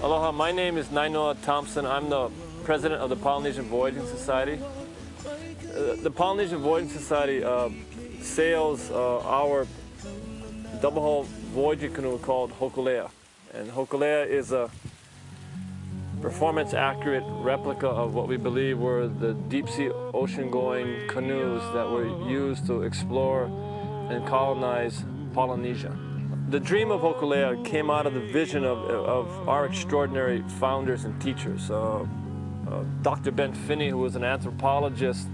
Aloha, my name is Nainoa Thompson. I'm the president of the Polynesian Voyaging Society. The Polynesian Voyaging Society sails our double-hull voyaging canoe called Hokule'a. And Hokule'a is a performance-accurate replica of what we believe were the deep-sea ocean-going canoes that were used to explore and colonize Polynesia. The dream of Hokule'a came out of the vision of our extraordinary founders and teachers. Dr. Ben Finney, who was an anthropologist,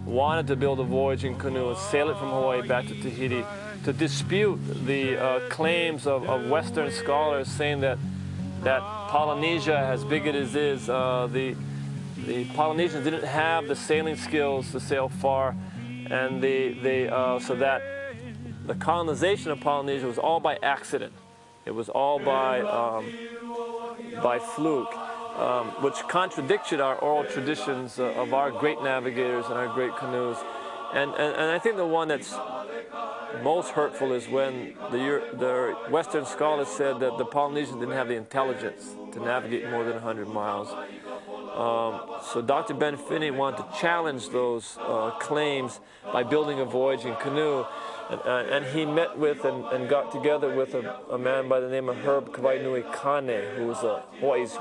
wanted to build a voyaging canoe and sail it from Hawaii back to Tahiti to dispute the claims of Western scholars saying that Polynesia, as big as it is, the Polynesians didn't have the sailing skills to sail far, and so that the colonization of Polynesia was all by accident. It was all by fluke, which contradicted our oral traditions of our great navigators and our great canoes. And I think the one that's most hurtful is when the Western scholars said that the Polynesians didn't have the intelligence to navigate more than 100 miles. So Dr. Ben Finney wanted to challenge those claims by building a voyaging canoe. And he met with and got together with a man by the name of Herb Kawainui Kane, who was Hawaii's,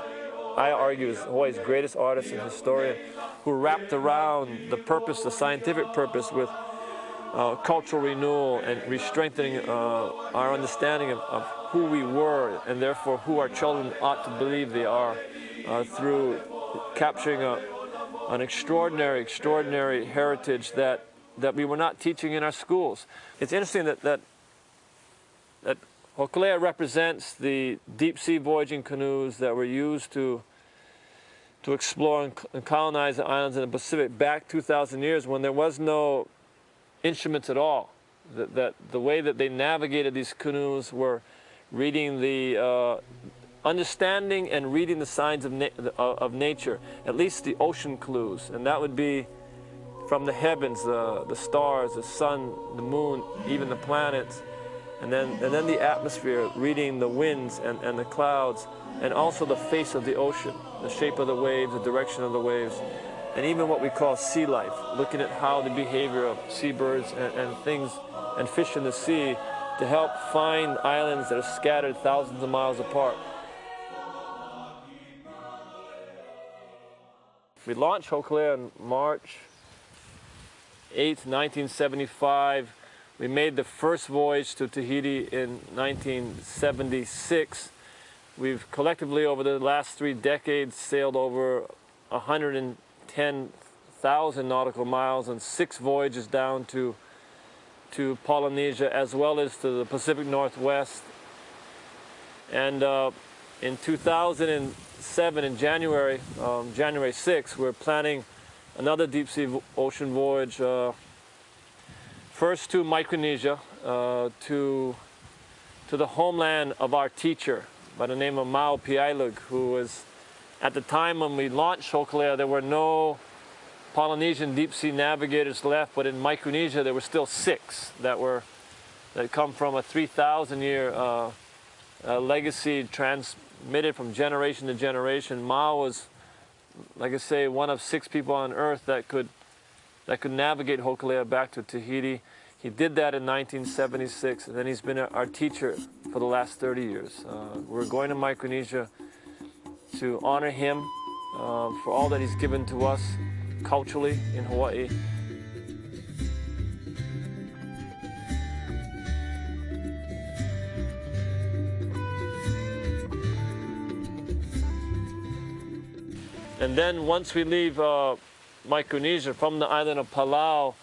I argue, is Hawaii's greatest artist and historian, who wrapped around the purpose, the scientific purpose, with cultural renewal and re-strengthening our understanding of who we were and therefore who our children ought to believe they are through capturing an extraordinary heritage that we were not teaching in our schools. It's interesting that Hokule'a represents the deep-sea voyaging canoes that were used to explore and colonize the islands in the Pacific back 2,000 years when there was no instruments at all. That the way that they navigated these canoes were reading the understanding and reading the signs of nature, at least the ocean clues, and that would be from the heavens, the stars, the sun, the moon, even the planets, and then the atmosphere, reading the winds and the clouds, and also the face of the ocean, the shape of the waves, the direction of the waves, and even what we call sea life, looking at how the behavior of seabirds and things and fish in the sea to help find islands that are scattered thousands of miles apart. We launched Hokule'a in March 8th, 1975. We made the first voyage to Tahiti in 1976. We've collectively, over the last 3 decades, sailed over 110,000 nautical miles and 6 voyages down to Polynesia, as well as to the Pacific Northwest. And in 2007, in January 6th, we're planning another deep-sea ocean voyage, first to Micronesia, to the homeland of our teacher by the name of Mau Piailug, who was, at the time when we launched Hokule'a, there were no Polynesian deep-sea navigators left, but in Micronesia there were still 6 that come from a 3,000-year legacy transmitted from generation to generation. Mau was, like I say, one of 6 people on Earth that could navigate Hokule'a back to Tahiti. He did that in 1976, and then he's been our teacher for the last 30 years. We're going to Micronesia to honor him for all that he's given to us culturally in Hawaii. And then once we leave Micronesia, from the island of Palau,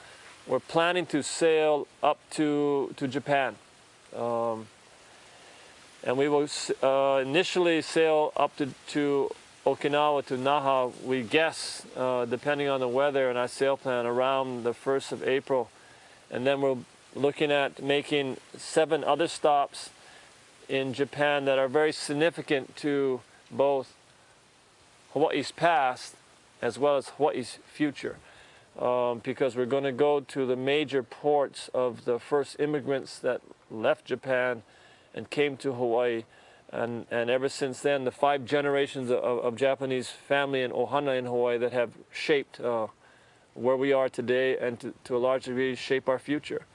we're planning to sail up to Japan. And we will initially sail up to Okinawa, to Naha, we guess, depending on the weather and our sail plan, around the 1st of April. And then we're looking at making 7 other stops in Japan that are very significant to both Hawaii's past as well as Hawaii's future, because we're going to go to the major ports of the first immigrants that left Japan and came to Hawaii, And ever since then, the 5 generations of Japanese family in Ohana in Hawaii that have shaped where we are today, and to a large degree shape our future.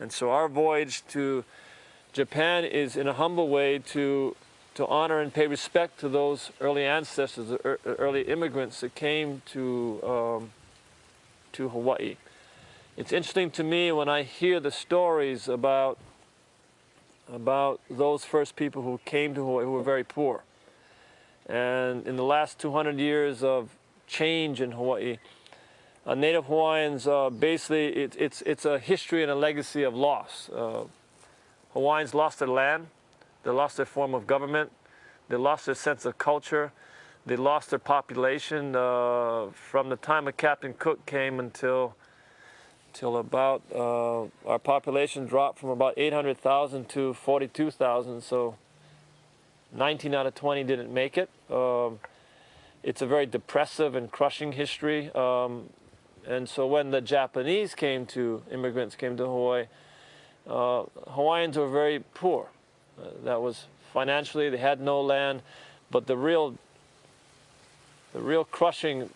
And so our voyage to Japan is in a humble way to honor and pay respect to those early ancestors, the early immigrants that came to Hawaii. It's interesting to me when I hear the stories about those first people who came to Hawaii who were very poor. And in the last 200 years of change in Hawaii, Native Hawaiians, basically, it's a history and a legacy of loss. Hawaiians lost their land, they lost their form of government, they lost their sense of culture, they lost their population from the time of Captain Cook came until about, our population dropped from about 800,000 to 42,000, so 19 out of 20 didn't make it. It's a very depressive and crushing history. And so when the Japanese immigrants came to Hawaii, Hawaiians were very poor. That was financially, they had no land, but the real crushing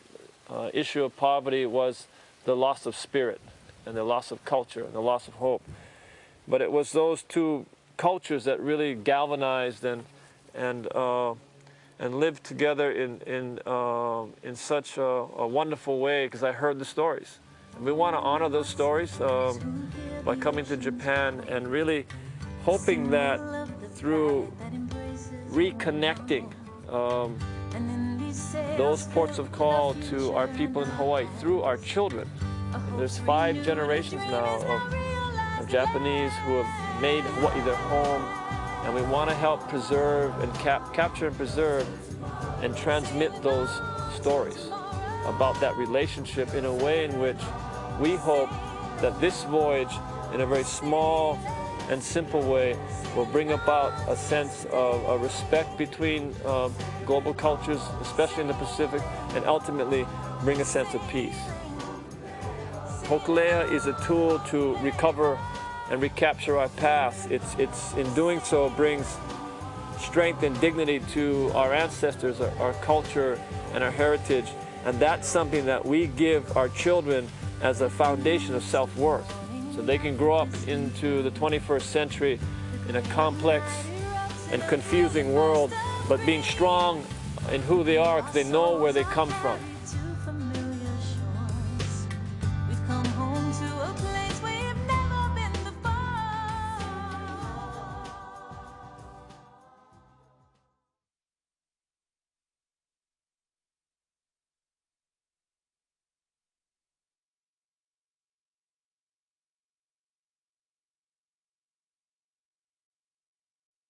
issue of poverty was the loss of spirit and the loss of culture and the loss of hope. But it was those two cultures that really galvanized and lived together in such a wonderful way, because I heard the stories. And we want to honor those stories by coming to Japan and really hoping that through reconnecting those ports of call to our people in Hawaii through our children. There's 5 generations now of Japanese who have made Hawaii their home, and we want to help preserve and capture and preserve and transmit those stories about that relationship in a way in which we hope that this voyage, in a very small and simple way, will bring about a sense of a respect between global cultures, especially in the Pacific, and ultimately bring a sense of peace. Hokule'a is a tool to recover and recapture our past. It's in doing so brings strength and dignity to our ancestors, our culture, and our heritage. And that's something that we give our children as a foundation of self-worth, so they can grow up into the 21st century in a complex and confusing world, but being strong in who they are because they know where they come from.